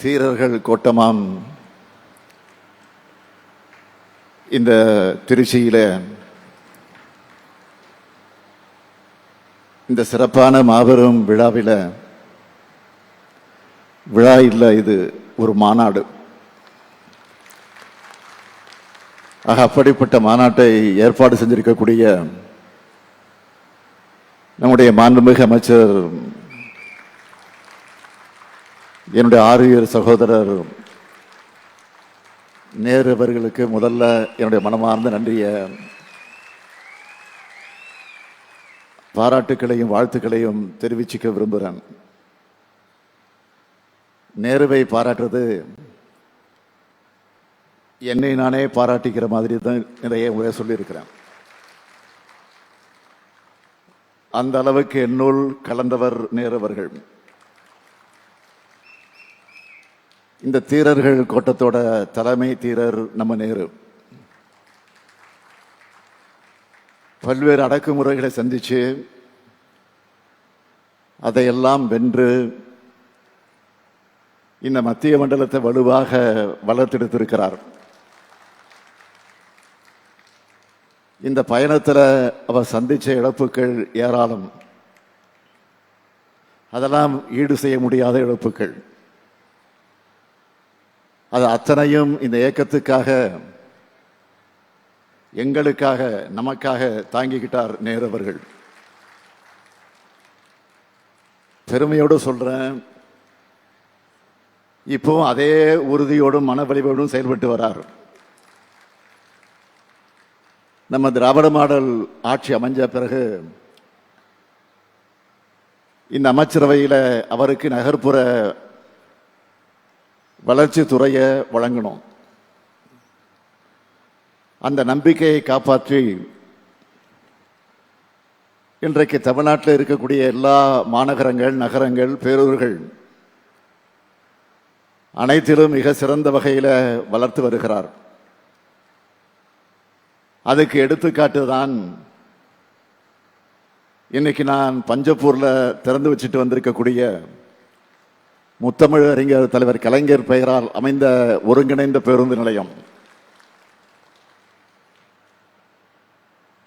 தீரர்கள் கோட்டமாம் இந்த திருச்சியில இந்த சிறப்பான மாபெரும் விழாவில் விழா இல்லை, இது ஒரு மாநாடு. அப்படிப்பட்ட மாநாட்டை ஏற்பாடு செஞ்சிருக்கக்கூடிய நம்முடைய மாண்புமிகு அமைச்சர், என்னுடைய ஆரியர் சகோதரர் நேரு அவர்களுக்கு முதல்ல என்னுடைய மனமார்ந்த நன்றிய பாராட்டுக்களையும் வாழ்த்துக்களையும் தெரிவிச்சுக்க விரும்புகிறேன். நேருவை பாராட்டுறது என்னை நானே பாராட்டிக்கிற மாதிரி தான் நிறைய முறை சொல்லியிருக்கிறேன். அந்த அளவுக்கு என்னுள் கலந்தவர் நேரு அவர்கள். இந்த தீரர்கள் கோட்டத்தோட தலைமை தீரர் நம்ம நேரு. பல்வேறு அடக்குமுறைகளை சந்திச்சு அதையெல்லாம் வென்று இந்த மத்திய மண்டலத்தை வலுவாக வளர்த்தெடுத்திருக்கிறார். இந்த பயணத்தில் அவர் சந்திச்ச இழப்புகள் ஏராளம். அதெல்லாம் ஈடு செய்ய முடியாத இழப்புகள். அது அத்தனையும் இந்த இயக்கத்துக்காக, எங்களுக்காக, நமக்காக தாங்கிக்கிட்டார் நேரு அவர்கள். பெருமையோடு சொல்றேன், இப்போ அதே உறுதியோடும் மனவலிவோடும் செயல்பட்டு வரார். நம்ம திராவிட மாடல் ஆட்சி அமைஞ்ச பிறகு இந்த அமைச்சரவையில் அவருக்கு நகர்ப்புற வளர்ச்சி துறையை வழங்கணும். அந்த நம்பிக்கையை காப்பாற்றி இன்றைக்கு தமிழ்நாட்டில் இருக்கக்கூடிய எல்லா மாநகரங்கள், நகரங்கள், பேரூர்கள் அனைத்திலும் மிக சிறந்த வகையில் வளர்த்து வருகிறார். அதுக்கு எடுத்துக்காட்டு தான் இன்னைக்கு நான் பஞ்சப்பூர்ல திறந்து வச்சுட்டு வந்திருக்கக்கூடிய முத்தமிழ் அறிஞர் தலைவர் கலைஞர் பெயரால் அமைந்த ஒருங்கிணைந்த பேருந்து நிலையம்.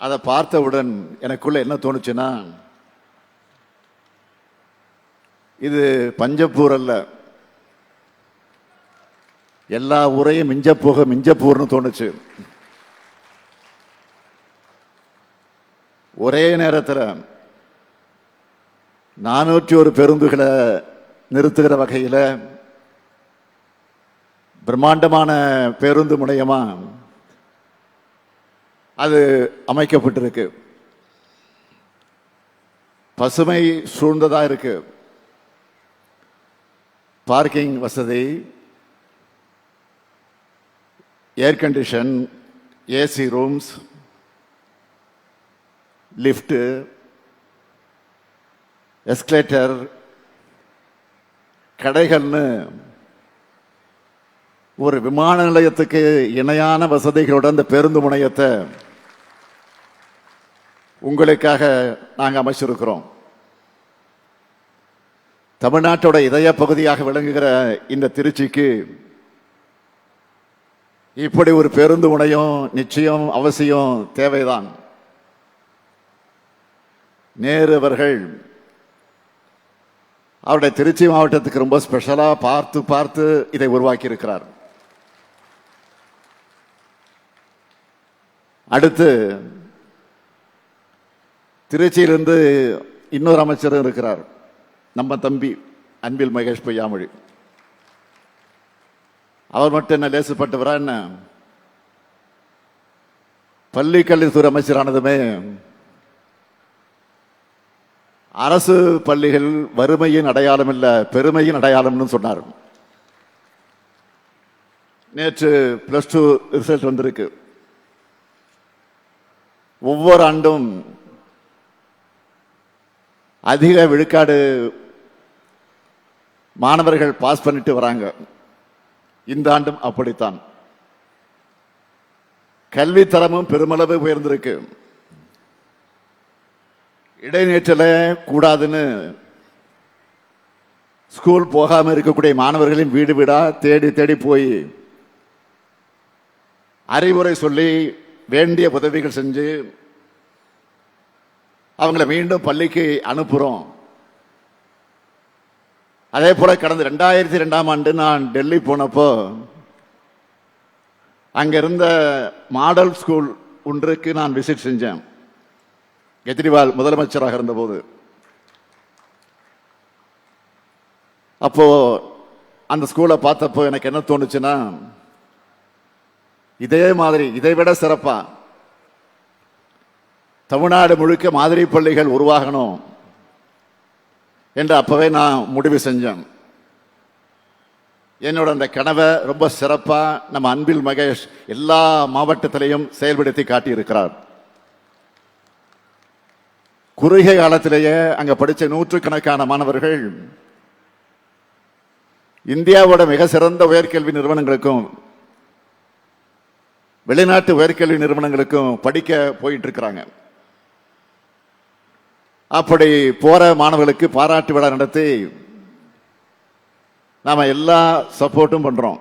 அதை பார்த்தவுடன் எனக்குள்ள என்ன தோணுச்சுன்னா, இது பஞ்சப்பூர் அல்ல, எல்லா ஊரையும் மிஞ்சப்போக மிஞ்சப்பூர்னு தோணுச்சு. ஒரே நேரத்தில் 401 பேருந்துகளை நிறுத்துகிற வகையில் பிரம்மாண்டமான பேருந்து முனையமா அது அமைக்கப்பட்டிருக்கு. பசுமை சூழ்ந்ததா இருக்கு. பார்க்கிங் வசதி, air condition, AC rooms, lift, escalator, கடைகள்னு ஒரு விமான நிலையத்துக்கு இணையான வசதிகளோட அந்த பேருந்து முனையத்தை உங்களுக்காக நாங்கள் அமைச்சிருக்கிறோம். தமிழ்நாட்டோட இதய பகுதியாக விளங்குகிற இந்த திருச்சிக்கு இப்படி ஒரு பேருந்து முனையம் நிச்சயம் அவசியம் தேவைதான். நேரு அவர்கள் அவருடைய திருச்சி மாவட்டத்துக்கு ரொம்ப ஸ்பெஷலா பார்த்து பார்த்து இதை உருவாக்கி இருக்கிறார். அடுத்து திருச்சியிலிருந்து இன்னொரு அமைச்சரும் இருக்கிறார், நம்ம தம்பி அன்பில் மகேஷ் பொய்யாமொழி. அவர் மட்டும் என்ன லேசுப்பட்டவரா என்ன? பள்ளி கல்வித்துறை அமைச்சரானதுமே அரசு பள்ளிகள் வறுமையின் அடையாளம் இல்ல, பெருமையின் அடையாளம்னு சொன்னார். நேற்று +2 ரிசல்ட் வந்திருக்கு. ஒவ்வொரு ஆண்டும் அதிக விழுக்காடு மாணவர்கள் பாஸ் பண்ணிட்டு வராங்க. இந்த ஆண்டும் அப்படித்தான். கல்வித்தரமும் பெருமளவு உயர்ந்திருக்கு. இடைநீற்றல கூடாதுன்னு ஸ்கூல் போகாமல் இருக்கக்கூடிய மாணவர்களின் வீடு வீடா தேடி தேடி போய் அறிவுரை சொல்லி வேண்டிய உதவிகள் செஞ்சு அவங்களை மீண்டும் பள்ளிக்கு அனுப்புறோம். அதே போல கடந்த 2002ஆம் ஆண்டு நான் டெல்லி போனப்போ அங்க இருந்த மாடல் ஸ்கூல் ஒன்றுக்கு நான் விசிட் செஞ்சேன். கெஜ்ரிவால் முதலமைச்சராக இருந்தபோது அப்போ அந்த ஸ்கூலை பார்த்தப்போ எனக்கு என்ன தோணுச்சுன்னா, இதே மாதிரி இதை விட சிறப்பா தமிழ்நாடு முழுக்க மாதிரி பள்ளிகள் உருவாகணும் என்று அப்பவே நான் முடிவு செஞ்சேன். என்னோட அந்த கனவை ரொம்ப சிறப்பா நம்ம அன்பில் மகேஷ் எல்லா மாவட்டத்திலையும் செயல்படுத்தி காட்டியிருக்கிறார். குறுகிய காலத்திலேயே அங்க படிச்ச நூற்றுக்கணக்கான மாணவர்கள் இந்தியாவோட மிக சிறந்த உயர்கல்வி நிறுவனங்களுக்கும் வெளிநாட்டு உயர்கல்வி நிறுவனங்களுக்கும் படிக்க போயிட்டு இருக்கிறாங்க. அப்படி போற மாணவர்களுக்கு பாராட்டு விழா நடத்தி நாம எல்லா சப்போர்ட்டும் பண்றோம்.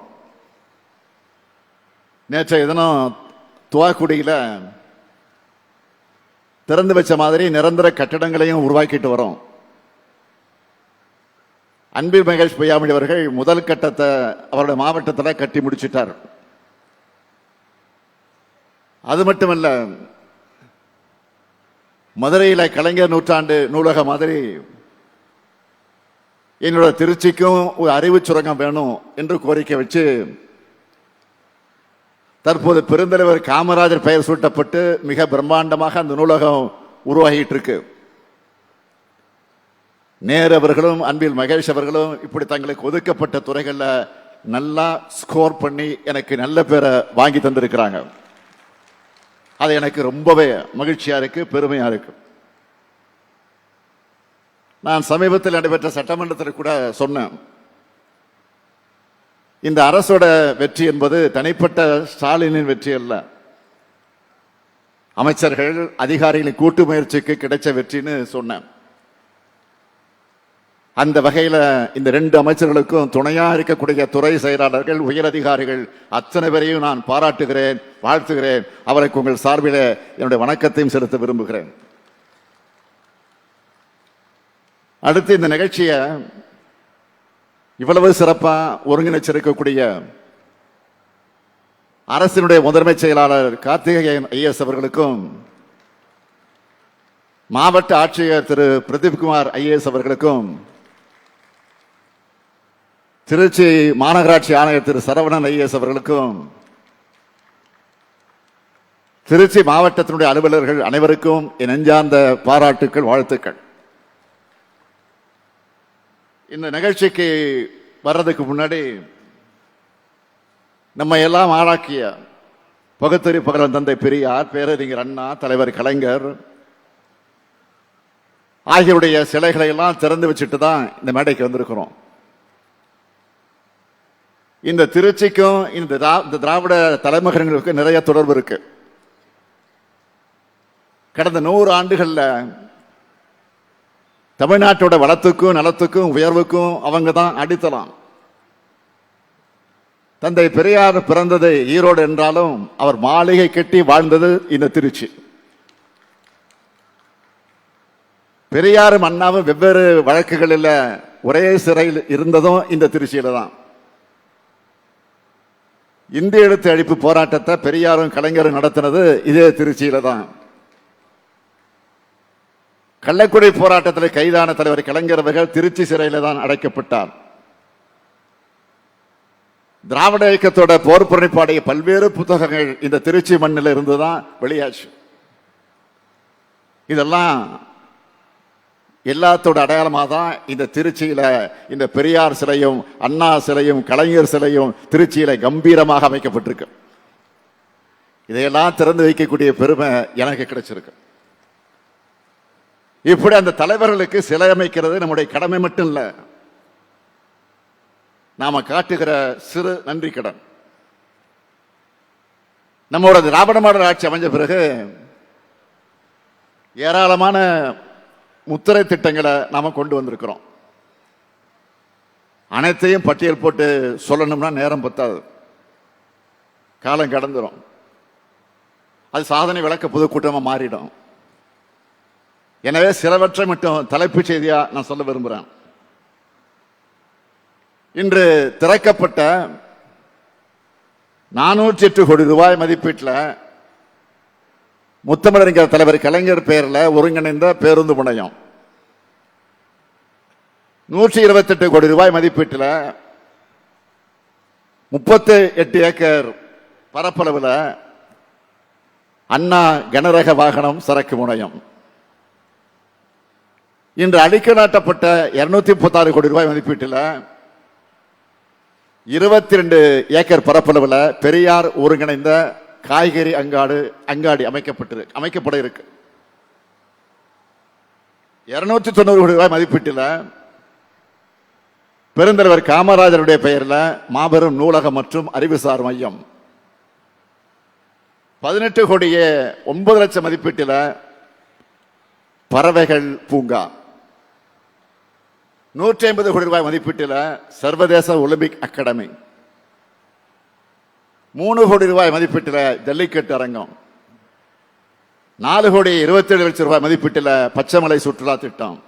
நேற்றைய தினம் துவாக்குடியில திறந்து வச்ச மாதிரி நிரந்தர கட்டடங்களையும் உருவாக்கிட்டு வரோம். அன்பில் மகேஷ் பொய்யாமொழி அவர்கள் முதல் கட்டத்தை அவருடைய மாவட்டத்தில் கட்டி முடிச்சிட்டார். அது மட்டுமல்ல, மதுரையில் கலைஞர் நூற்றாண்டு நூலக மாதிரி என்னோட திருச்சிக்கும் ஒரு அறிவு சுரங்கம் வேணும் என்று கோரிக்கை வச்சு தற்போது பெருந்தலைவர் காமராஜர் பெயர் சூட்டப்பட்டு மிக பிரம்மாண்டமாக அந்த நூலகம் உருவாகிட்டு இருக்கு. நேரு அவர்களும் அன்பில் மகேஷ் அவர்களும் இப்படி தங்களுக்கு ஒதுக்கப்பட்ட துறைகளில் நல்லா ஸ்கோர் பண்ணி எனக்கு நல்ல பேரை வாங்கி தந்திருக்கிறாங்க. அது எனக்கு ரொம்பவே மகிழ்ச்சியா இருக்கு, பெருமையா இருக்கு. நான் சமீபத்தில் நடைபெற்ற சட்டமன்றத்தில் கூட சொன்னேன், இந்த அரசோட வெற்றி என்பது தனிப்பட்ட ஸ்டாலினின் வெற்றி அல்ல, அமைச்சர்கள் அதிகாரிகளின் கூட்டு முயற்சிக்கு கிடைச்ச வெற்றின்னு சொன்னேன். அந்த வகையில் இந்த 2 அமைச்சர்களுக்கும் துணையா இருக்கக்கூடிய துறை செயலாளர்கள், உயரதிகாரிகள் அத்தனை பேரையும் நான் பாராட்டுகிறேன், வாழ்த்துகிறேன். அவருக்கு உங்கள் சார்பில் என்னுடைய வணக்கத்தையும் செலுத்த விரும்புகிறேன். அடுத்து இந்த நிகழ்ச்சியை இவ்வளவு சிறப்பா ஒருங்கிணைச்சிருக்கக்கூடிய அரசினுடைய முதன்மை செயலாளர் கார்த்திகேயன் ஐஏஎஸ் அவர்களுக்கும், மாவட்ட ஆட்சியர் திரு பிரதீப்குமார் ஐஏஎஸ் அவர்களுக்கும், திருச்சி மாநகராட்சி ஆணையர் திரு சரவணன் ஐஏஎஸ் அவர்களுக்கும், திருச்சி மாவட்டத்தினுடைய அலுவலர்கள் அனைவருக்கும் என் நெஞ்சார்ந்த பாராட்டுக்கள், வாழ்த்துக்கள். இந்த நிகழ்ச்சிக்கு வர்றதுக்கு முன்னாடி நம்ம எல்லாம் ஆளாக்கிய பகுத்தறி பகலன் தந்தை பெரியார், பேரறிஞர் அண்ணா, தலைவர் கலைஞர் ஆகியோருடைய சிலைகளை எல்லாம் திறந்து வச்சுட்டு தான் இந்த மேடைக்கு வந்திருக்கிறோம். இந்த திருச்சிக்கும் இந்த திராவிட தலைமகன்களுக்கும் நிறைய தொடர்பு இருக்கு. கடந்த 100 ஆண்டுகள்ல தமிழ்நாட்டோட வளத்துக்கும் நலத்துக்கும் உயர்வுக்கும் அவங்க தான் அடித்தலாம். தந்தை பெரியார் பிறந்தது ஈரோடு என்றாலும் அவர் மாளிகை கட்டி வாழ்ந்தது இந்த திருச்சி. பெரியாரும் அண்ணாவும் வெவ்வேறு வழக்குகளில் ஒரே சிறையில் இருந்ததும் இந்த திருச்சியில தான். இந்திய எழுத்து அழிப்பு போராட்டத்தை பெரியாரும் கலைஞரும் நடத்தினது இதே திருச்சியில தான். கள்ளக்குடி போராட்டத்தில் கைதான தலைவர் கலைஞர் அவர்கள் திருச்சி சிறையில தான் அடைக்கப்பட்டார். திராவிட இயக்கத்தோட போர் புறப்பாடைய பல்வேறு புத்தகங்கள் இந்த திருச்சி மண்ணில் இருந்துதான் வெளியாச்சு. இதெல்லாம் எல்லாத்தோட அடையாளமாக தான் இந்த திருச்சியில இந்த பெரியார் சிலையும் அண்ணா சிலையும் கலைஞர் சிலையும் திருச்சியில கம்பீரமாக அமைக்கப்பட்டிருக்கு. இதையெல்லாம் திறந்து வைக்கக்கூடிய பெருமை எனக்கு கிடைச்சிருக்கு. இப்படி அந்த தலைவர்களுக்கு சிலை அமைக்கிறது நம்முடைய கடமை மட்டும் இல்ல, நாம காட்டுகிற சிறு நன்றி கடன். நம்மளோட திராவிட மாடல் ஆட்சி அமைஞ்ச பிறகு ஏராளமான முத்திரை திட்டங்களை நாம கொண்டு வந்திருக்கிறோம். அனைத்தையும் பட்டியல் போட்டு சொல்லணும்னா நேரம் பத்தாது, காலம் கடந்துடும். அது சாதனை விளக்க பொதுக்கூட்டமாக மாறிடும். எனவே சிலவற்றை மட்டும் தலைப்புச் செய்தியா நான் சொல்ல விரும்புகிறேன். இன்று திறக்கப்பட்ட 408 கோடி ரூபாய் மதிப்பீட்டில் முத்தமிழறிஞர் தலைவர் கலைஞர் பெயரில் ஒருங்கிணைந்த பேருந்து முனையம், 128 கோடி ரூபாய் மதிப்பீட்டில் 38 ஏக்கர் பரப்பளவில் அண்ணா கனரக வாகனம் சரக்கு முனையம், இன்று அடிக்கல் நாட்டப்பட்ட 236 கோடி ரூபாய் மதிப்பீட்டில் 22 ஏக்கர் பரப்பளவில் பெரியார் ஒருங்கிணைந்த காய்கறி அங்காடி அமைக்கப்பட இருக்கு. 290 கோடி ரூபாய் மதிப்பீட்டில் பெருந்தலைவர் காமராஜருடைய பெயரில் மாபெரும் நூலகம் மற்றும் அறிவுசார் மையம், 18 கோடியே 9 லட்சம் மதிப்பீட்டில் பறவைகள் பூங்கா, 150 கோடி ரூபாய் மதிப்பீட்டில் சர்வதேச ஒலிம்பிக் அகாடமி, 3 கோடி ரூபாய் மதிப்பீட்டில் ஜல்லிக்கட்டு அரங்கம், 4 கோடி 27 லட்சம் ரூபாய் மதிப்பீட்டில் பச்சைமலை சுற்றுலா திட்டம்.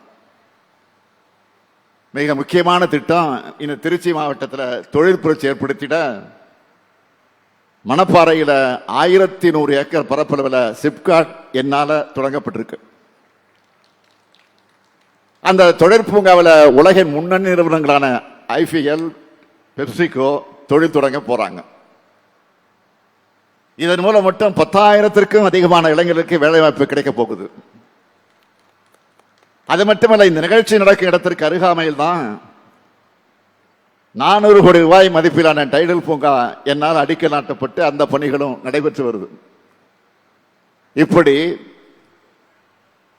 மிக முக்கியமான திட்டம், இந்த திருச்சி மாவட்டத்தில் தொழில் புரட்சி ஏற்படுத்திட மணப்பாறையில் 1100 ஏக்கர் பரப்பளவில் சிப்காட் என்னால தொடங்கப்பட்டிருக்கு. அந்த தொழிற்பூங்காவில் உலகின் முன்னணி நிறுவனங்களான ஐபிஎல், பெப்சிகோ தொழில் தொடங்க போறாங்க. இதன் மூலம் மட்டும் 10,000க்கும் அதிகமான இளைஞர்களுக்கு வேலைவாய்ப்பு கிடைக்க போகுது. அது மட்டுமல்ல, இந்த நிகழ்ச்சி நடக்கும் இடத்திற்கு அருகாமையில் தான் 400 கோடி ரூபாய் மதிப்பிலான டைடல் பூங்கா என்னால் அடிக்கல் நாட்டப்பட்டு அந்த பணிகளும் நடைபெற்று வருது. இப்படி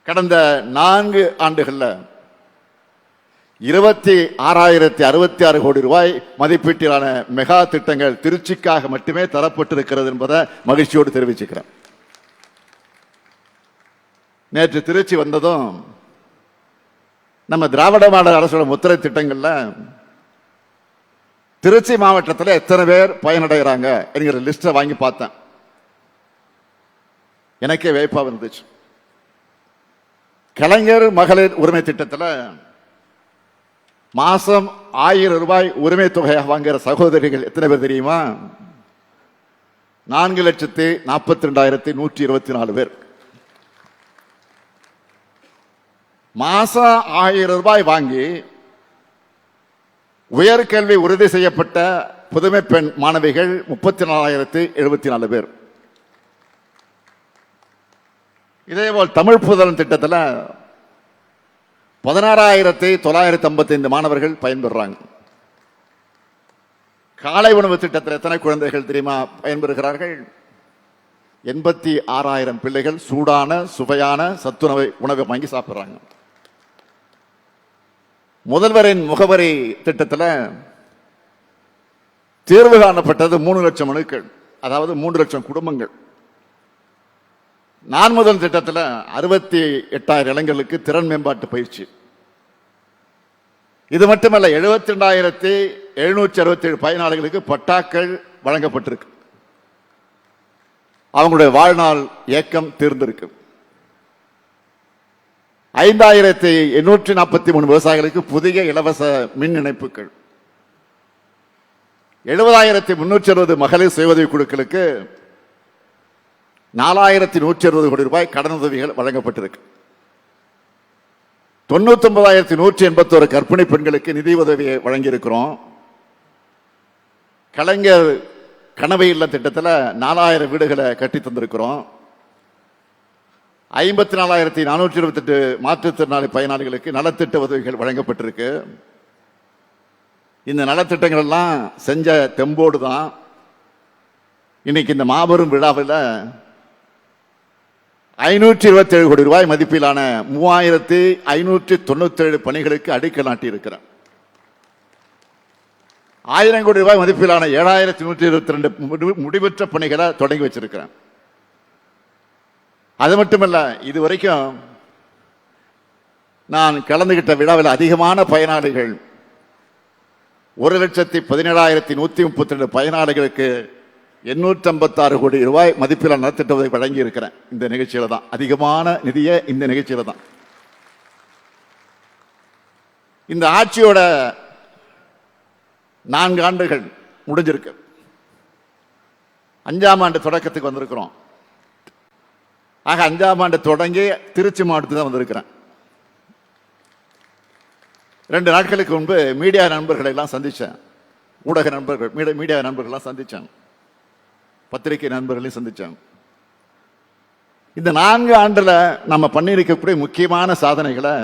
கடந்த 4 ஆண்டுகளில் 26,066 கோடி ரூபாய் மதிப்பீட்டிலான மெகா திட்டங்கள் திருச்சிக்காக மட்டுமே தரப்பட்டிருக்கிறது என்பதை மகிழ்ச்சியோடு தெரிவிச்சுக்கிறேன். நேற்று திருச்சி வந்ததும் நம்ம திராவிட மாடல் அரசோட முத்திரை திட்டங்கள்ல திருச்சி மாவட்டத்தில் எத்தனை பேர் பயனடைகிறாங்க என்கிற லிஸ்டை வாங்கி பார்த்தேன். எனக்கே வியப்பா இருந்துச்சு. கலைஞர் மகளிர் உரிமை திட்டத்தில் மாசம் 1000 ரூபாய் உரிமை தொகையாக வாங்குகிற சகோதரிகள் எத்தனை பேர் தெரியுமா? 4,42,124 பேர். மாசம் 1000 ரூபாய் வாங்கி உயர்கல்வி உறுதி செய்யப்பட்ட புதுமை பெண் மாணவிகள் 34,074 பேர். இதேபோல் தமிழ் புதல்வன் திட்டத்தில் 16,955 மாணவர்கள் பயன்பெறாங்க. காலை உணவு திட்டத்தில் எத்தனை குழந்தைகள் தெரியுமா பயன்பெறுகிறார்கள்? 86,000 பிள்ளைகள் சூடான சுவையான உணவை வாங்கி சாப்பிடுறாங்க. முதல்வரின் முகவரி திட்டத்தில் தேர்வு காணப்பட்டது 3 லட்சம் மனுக்கள், அதாவது 3 லட்சம் குடும்பங்கள். நான் முதல் திட்டத்தில் 68,000 இளைஞர்களுக்கு திறன் மேம்பாட்டு பயிற்சி. இது மட்டுமல்ல, 72,767 பயனாளிகளுக்கு பட்டாக்கள் வழங்கப்பட்டிருக்கு. அவங்களுடைய வாழ்நாள் ஏக்கம் தீர்ந்திருக்கு. 5,843 விவசாயிகளுக்கு புதிய இலவச மின் இணைப்புகள். 70,360 மகளிர் சுய உதவி குழுக்களுக்கு 4,160 கோடி ரூபாய் கடனுதவிகள் வழங்கப்பட்டிருக்கு. 99,181 கர்ப்பிணி பெண்களுக்கு நிதி உதவியை வழங்கியிருக்கிறோம். கலைஞர் கனவு இல்ல திட்டத்தில் 4,000 வீடுகளை கட்டி தந்திருக்கிறோம். 54,428 மாற்றுத்திறனாளி பயனாளிகளுக்கு நலத்திட்ட உதவிகள் வழங்கப்பட்டிருக்கு. இந்த நலத்திட்டங்கள் எல்லாம் செஞ்ச தெம்போடு தான் இன்னைக்கு இந்த மாபெரும் விழாவில் 527 கோடி ரூபாய் மதிப்பிலான 3,597 பணிகளுக்கு அடிக்கல் நாட்டி இருக்கிறேன். 1000 கோடி ரூபாய் மதிப்பிலான 7,122 முடிவற்ற பணிகளை தொடங்கி வச்சிருக்கிறேன். அது மட்டுமல்ல, இதுவரைக்கும் நான் கலந்துகிட்ட விழாவில் அதிகமான பயனாளிகள் 1,17,132 பயனாளிகளுக்கு 856 கோடி ரூபாய் மதிப்பிலான நலத்திட்ட உதவி வழங்கி இருக்கிறேன். இந்த நிகழ்ச்சியில தான் அதிகமான நிதியை இந்த நிகழ்ச்சியில தான். இந்த ஆட்சியோட 4 ஆண்டுகள் முடிஞ்சிருக்கு. 5ஆம் ஆண்டு தொடக்கத்துக்கு வந்திருக்கிறோம். ஆக 5ஆம் ஆண்டு தொடங்கி திருச்சி மாவட்டத்துக்கு தான் வந்திருக்கிறேன். 2 நாட்களுக்கு முன்பு மீடியா நண்பர்களை எல்லாம் சந்திச்சேன். ஊடக நண்பர்கள், மீடியா நண்பர்கள்லாம் சந்திச்சேன். பத்திரிகை நண்பர்களையும் சந்திச்சேன். இந்த 4 ஆண்டுல நம்ம பண்ணியிருக்கக்கூடிய முக்கியமான சாதனைகளை,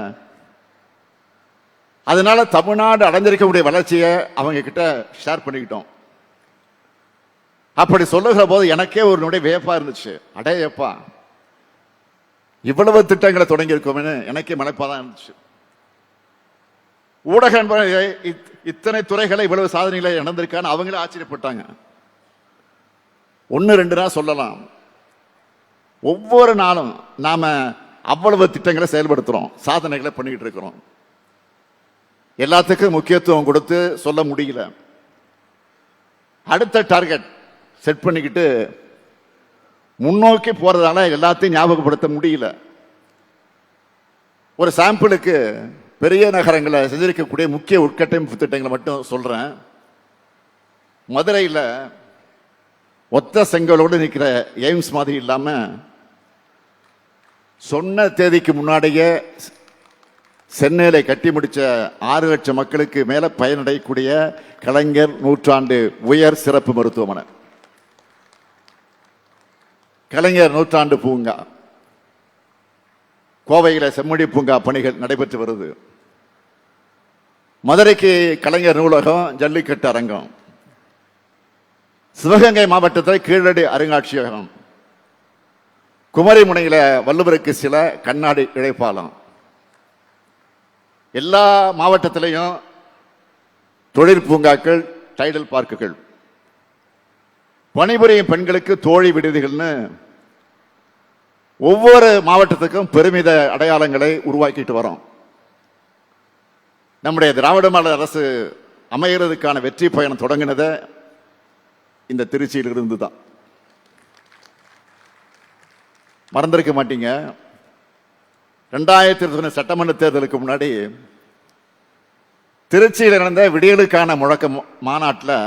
அதனால தமிழ்நாடு அடைஞ்சிருக்கக்கூடிய வளர்ச்சியை அவங்க கிட்ட ஷேர் பண்ணிக்கிட்டோம். அப்படி சொல்லுகிற போது எனக்கே ஒரு நொடி வியப்பா இருந்துச்சு. அடையப்பா, இவ்வளவு திட்டங்களை தொடங்கி இருக்கோம்னு எனக்கே மலைப்பாதான் இருந்துச்சு. ஊடக இத்தனை துறைகளை இவ்வளவு சாதனைகளை நடந்திருக்கான்னு அவங்களே ஆச்சரியப்பட்டாங்க. 1-2 நாள் சொல்லலாம். ஒவ்வொரு நாளும் நாம அவ்வளவு திட்டங்களை செயல்படுத்துறோம், சாதனைகளை பண்ணிக்கிட்டு இருக்கிறோம். எல்லாத்துக்கும் முக்கியத்துவம் கொடுத்து சொல்ல முடியல. அடுத்த டார்கெட் செட் பண்ணிக்கிட்டு முன்னோக்கி போறதால எல்லாத்தையும் ஞாபகப்படுத்த முடியல. ஒரு சாம்பிளுக்கு பெரிய நகரங்களை செஞ்சிருக்கக்கூடிய முக்கிய உட்கட்டமைப்பு திட்டங்களை மட்டும் சொல்றேன். மதுரையில் ஒத்த செங்கலோடு நிற்கிற எய்ம்ஸ் மாதிரி இல்லாம சொன்ன தேதிக்கு முன்னாடியே சென்னையில கட்டி முடிச்ச 6 லட்சம் மக்களுக்கு மேல பயனடையக்கூடிய கலைஞர் நூற்றாண்டு உயர் சிறப்பு மருத்துவமனை, கலைஞர் நூற்றாண்டு பூங்கா, கோவையில் செம்மொழி பூங்கா பணிகள் நடைபெற்று வருது. மதுரைக்கு கலைஞர் நூலகம், ஜல்லிக்கட்டு அரங்கம், சிவகங்கை மாவட்டத்தில் கீழடி அருங்காட்சியகம், குமரிமுனையில வள்ளுவருக்கு சில கண்ணாடி இழைப்பாலம், எல்லா மாவட்டத்திலையும் தொழில் பூங்காக்கள், டைடல் பார்க்குகள், பணிபுரியும் பெண்களுக்கு தோழி விடுதிகள்னு ஒவ்வொரு மாவட்டத்துக்கும் பெருமித அடையாளங்களை உருவாக்கிட்டு வரோம். நம்முடைய திராவிட மாடல் அரசு அமைகிறதுக்கான வெற்றி பயணம் தொடங்கினதை இந்த திருச்சியில் இருந்து தான். மறந்திருக்க மாட்டீங்க, 2020 சட்டமன்ற தேர்தலுக்கு முன்னாடி திருச்சியில் நடந்த விடியலுக்கான முழக்க மாநாட்டில்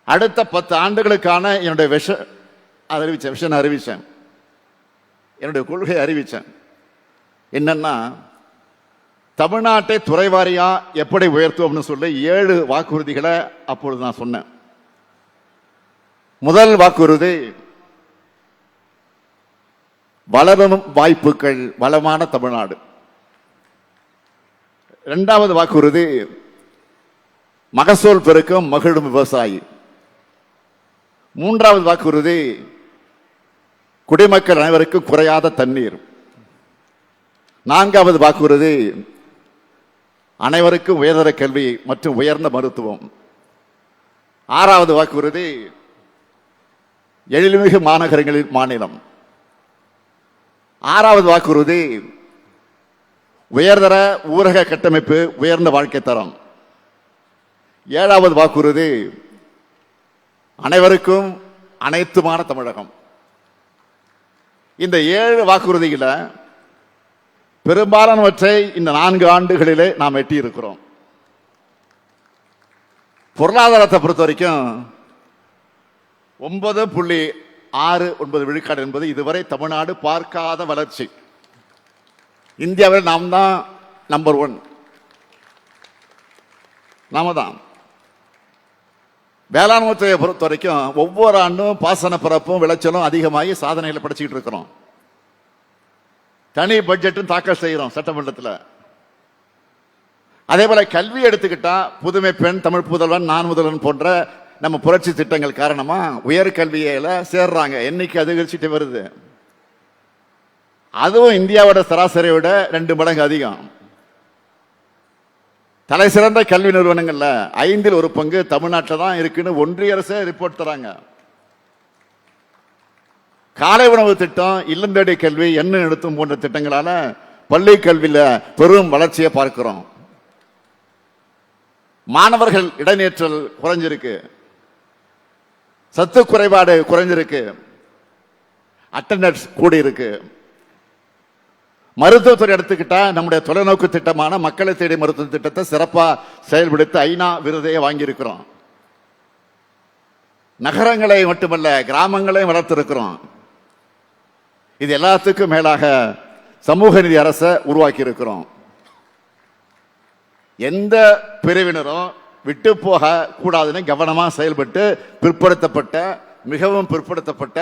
அடுத்த 10 ஆண்டுகளுக்கான என்னுடைய விஷன் அறிவிச்சேன். என்னுடைய கொள்கை அறிவிச்சேன். என்னன்னா, தமிழ்நாட்டை துறைவாரியா எப்படி உயர்த்துவோம்னு சொல்லி 7 வாக்குறுதிகளை அப்பொழுது நான் சொன்னேன். முதல் வாக்குறுதி, வளரும் வாய்ப்புகள், வளமான தமிழ்நாடு. 2வது வாக்குறுதி, மகசூல் பெருக்கம், மகிழும் விவசாயி. 3வது வாக்குறுதி, குடிமக்கள் அனைவருக்கும் குறையாத தண்ணீர். 4வது வாக்குறுதி, அனைவருக்கும் உயர்தர கல்வி மற்றும் உயர்ந்த மருத்துவம். 6வது வாக்குறுதி, எழில்மிகு மாநகரங்களின் மாநிலம். 6வது வாக்குறுதி, உயர்தர ஊரக கட்டமைப்பு, உயர்ந்த வாழ்க்கை தரம். 7வது வாக்குறுதி, அனைவருக்கும் அனைத்துமான தமிழகம். இந்த 7 வாக்குறுதிகளை பெரும்பாலானவற்றை இந்த 4 ஆண்டுகளிலே நாம் எட்டி இருக்கிறோம். பொருளாதாரத்தை பொறுத்த வரைக்கும் 9.69 விழுக்காடு என்பது இதுவரை தமிழ்நாடு பார்க்காத வளர்ச்சி. இந்தியாவில் நாம் தான் நம்பர் 1. நாம தான். வேளாண்மை துறையை பொறுத்த வரைக்கும் ஒவ்வொரு ஆண்டும் பாசன பரப்பும் விளைச்சலும் அதிகமாகி சாதனைகளை படைச்சிக்கிட்டு இருக்கிறோம். தனி பட்ஜெட்டும் தாக்கல் செய்கிறோம் சட்டமன்றத்தில். அதே போல கல்வி எடுத்துக்கிட்டா புதுமை பெண், தமிழ் புதல்வன், நான் முதல்வன் போன்ற நம்ம புரட்சி திட்டங்கள் காரணமா உயர்கல்வியில சேர்றாங்க, எண்ணிக்கை அதிகரிச்சுட்டு வருது. அதுவும் இந்தியாவோட சராசரியை விட 2 மடங்கு அதிகம். தலை சிறந்த கல்வி நிறுவனங்கள்ல 5ல் 1 பங்கு தமிழ்நாட்டில் தான் இருக்குன்னு ஒன்றிய அரசே ரிப்போர்ட் தராங்க. காலை உணவு திட்டம், இல்லம் தேடி கல்வி, எண்ண நிறுத்தும் போன்ற திட்டங்களால பள்ளி கல்வியில பெரும் வளர்ச்சியை பார்க்கிறோம். மாணவர்கள் இடைநேற்றல் குறைஞ்சிருக்கு, சத்து குறைபாடு குறைஞ்சிருக்கு, அட்டெண்டன்ஸ் கூடி இருக்கு. மருத்துவத்துறை எடுத்துக்கிட்டா நம்முடைய தொலைநோக்கு திட்டமான மக்களை தேடி மருத்துவ திட்டத்தை சிறப்பா செயல்படுத்தி ஐநா விருதையை வாங்கி இருக்கிறோம். நகரங்களை மட்டுமல்ல கிராமங்களையும் வளர்த்திருக்கிறோம். இது எல்லாத்துக்கும் மேலாக சமூக நீதி அரசை உருவாக்கி இருக்கிறோம். எந்த பிரிவினரும் விட்டு போக கூடாதுன்னு கவனமா செயல்பட்டு பிற்படுத்தப்பட்ட மிகவும் பிற்படுத்தப்பட்ட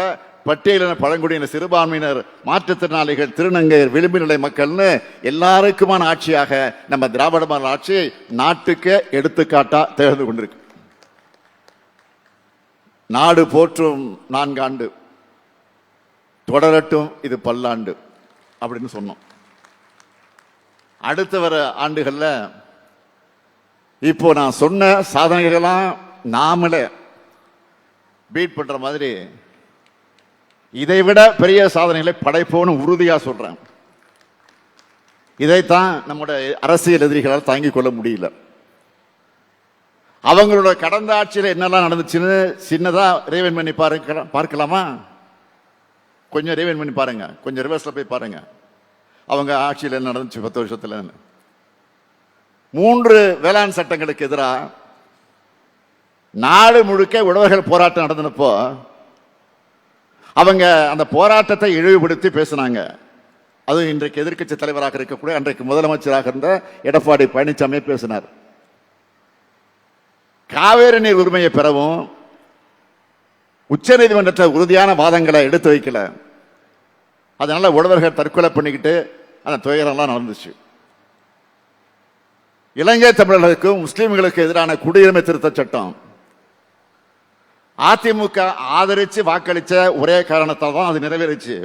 பட்டியலின பழங்குடியின சிறுபான்மையினர் மாற்றுத்திறனாளிகள் திருநங்கையர் விளிம்பு நிலை மக்கள்னு எல்லாருக்குமான ஆட்சியாக நம்ம திராவிட மாடல் ஆட்சி நாட்டுக்கு எடுத்துக்காட்டா திகழ்ந்து கொண்டிருக்கு. நாடு போற்றும் 4 ஆண்டு தொடரட்டும் இது பல்லாண்டு அப்படின்னு சொன்னோம். அடுத்து வர ஆண்டுகள்ல இப்போ நான் சொன்ன சாதனைகளெல்லாம் நாமளே பீட் பண்ற மாதிரி இதைவிட பெரிய சாதனைகளை படைப்போன்னு உறுதியா சொல்றேன். இதைத்தான் நம்முடைய அரசியல் எதிரிகளால் தாங்கிக் கொள்ள முடியல. அவங்களோட கடந்த ஆட்சியில் என்னெல்லாம் நடந்துச்சுன்னு சின்னதா ரீவைண்ட் பண்ணி பார்க்கலாமா? கொஞ்சம் ரீவைண்ட் பண்ணி பாருங்க, கொஞ்சம் ரிவர்ஸ்ல போய் பாருங்க. அவங்க ஆட்சியில் என்ன நடந்துச்சு 10 வருஷத்துல. 3 வேளாண் சட்டங்களுக்கு எதிராக நாடு முழுக்க உழவர்கள் போராட்டம் நடந்தப்போ அவங்க அந்த போராட்டத்தை இழிவுபடுத்தி பேசினாங்க. அதுவும் இன்றைக்கு எதிர்க்கட்சி தலைவராக இருக்கக்கூடிய அன்றைக்கு முதலமைச்சராக இருந்த எடப்பாடி பழனிசாமி பேசினார். காவேரி நீர் உரிமையை பெறவும் உச்ச நீதிமன்றத்தை உறுதியான வாதங்களை எடுத்து வைக்கல. அதனால உழவர்கள் தற்கொலை பண்ணிக்கிட்டு அந்த துயரம்லாம் நடந்துச்சு. இலங்கை தமிழர்களுக்கும் முஸ்லிம்களுக்கு எதிரான குடியுரிமை திருத்த சட்டம் அதிமுக ஆதரிச்சு வாக்களிச்ச ஒரே காரணத்தால் தான் அது நிறைவேறிச்சு.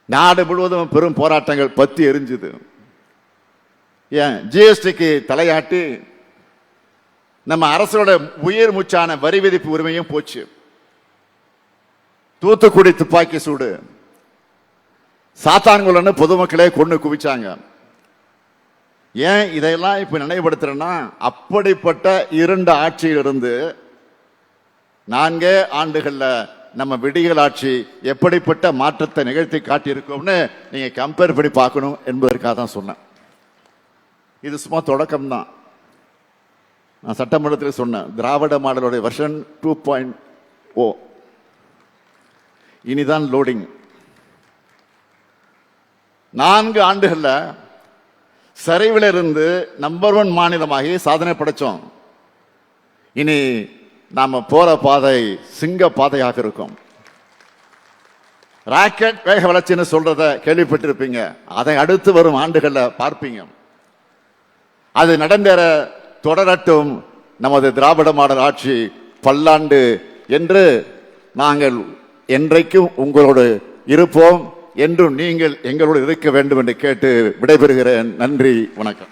நாடு முழுவதும் பெரும் போராட்டங்கள் பத்தி எரிஞ்சுது. ஏன் ஜிஎஸ்டிக்கு தலையாட்டி நம்ம அரசோட உயிர் மூச்சான வரி விதிப்பு உரிமையும் போச்சு. தூத்துக்குடி துப்பாக்கி சூடு, சாத்தான்குளன்னு பொதுமக்களே கொண்டு குவிச்சாங்க. ஏன் இதையெல்லாம் இப்ப நினைவுபடுத்துறேன்னா, அப்படிப்பட்ட 2 ஆட்சியிலிருந்து 4 ஆண்டுகள்ல நம்ம விடியல் ஆட்சி எப்படிப்பட்ட மாற்றத்தை நிகழ்த்தி காட்டியிருக்கோம்னு நீங்க கம்பேர் பண்ணி பார்க்கணும் என்பதற்காக தான் சொன்னேன். இது சும்மா தொடக்கம் தான். நான் சட்டமன்றத்தில் சொன்னேன், திராவிட மாடலுடைய வெர்ஷன் 2.0 இனிதான் லோடிங். 4 ஆண்டுகள்ல சரிவில் இருந்து நம்பர் 1 மாநிலமாகி சாதனை படைச்சோம். இனி நாம போற பாதை சிங்க பாதையாக இருக்கும். ராக்கெட் வேக வளர்ச்சின்னு சொல்றத கேள்விப்பட்டிருப்பீங்க. அதை அடுத்து வரும் ஆண்டுகள்ல பார்ப்பீங்க. அது நடந்தேற தொடரட்டும் நமது திராவிட மாடல் ஆட்சி பல்லாண்டு என்று நாங்கள் என்றைக்கும் உங்களோடு இருப்போம். என்றும் நீங்கள் எங்களோடு இருக்க வேண்டும் என்று கேட்டு விடைபெறுகிறேன். நன்றி, வணக்கம்.